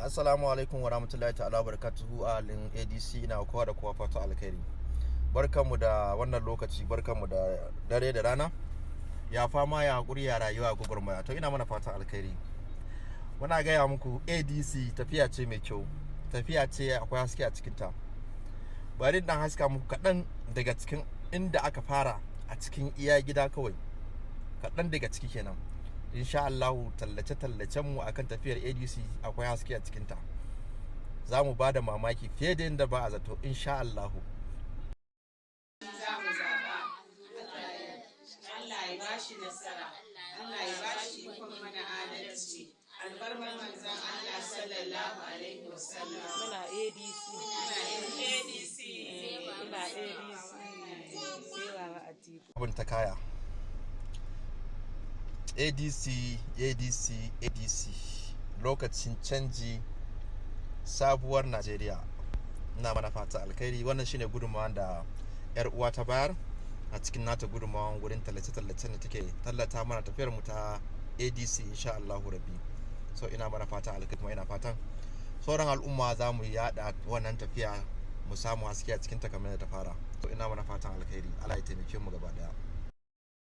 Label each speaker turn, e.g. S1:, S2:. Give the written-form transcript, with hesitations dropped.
S1: Assalamu alaikum wa rahmatullahi ta'ala wa barakatuhu a halin ADC ina kowa da kowa fata alkhairi. Barkanmu da wannan lokaci, barkanmu da dare da rana. Ya fama ya hakuri ya rayuwa gwagwarmaya. To ina mana fata alkhairi. Muna gaya muku ADC tafiya ce mai kyau. Tafiya ce akwai haske a cikinta. Bari dan haska muku kaɗan daga cikin inda aka fara a cikin iya gida kawai. Kaɗan daga ciki kenan. Insha Allah tallace-tallacen mu akan tafiyar ADC akwai haske a cikinta. Za mu ba da mamaki fiye da yadda ba a zato insha Allah.
S2: Allah ya bashi nasara, Allah ya bashi ikon mana adalci, albarmar manzon Allah sallallahu alaihi wasallam.
S3: Muna ADC. Muna ADC. Sai Atiku.
S1: Abin ta kaya. ADC lokacin canji, sabuwar Najeriya. Ina mana fata alkhairi. Wannan shine gudunmawar da yar uwa ta bayar a cikin nata gudunmawar wurin tallace-tallacen da take tallata mana tafiyar mu ta ADC insha Allahu rabbi. So ina mana fata alkhairi kuma ina fatan sauran al'umma za mu yada wannan tafiya mu samu haske a cikin ta kamar da ta fara. So ina mana fatan alkhairi. Allah ya taimake mu gaba daya.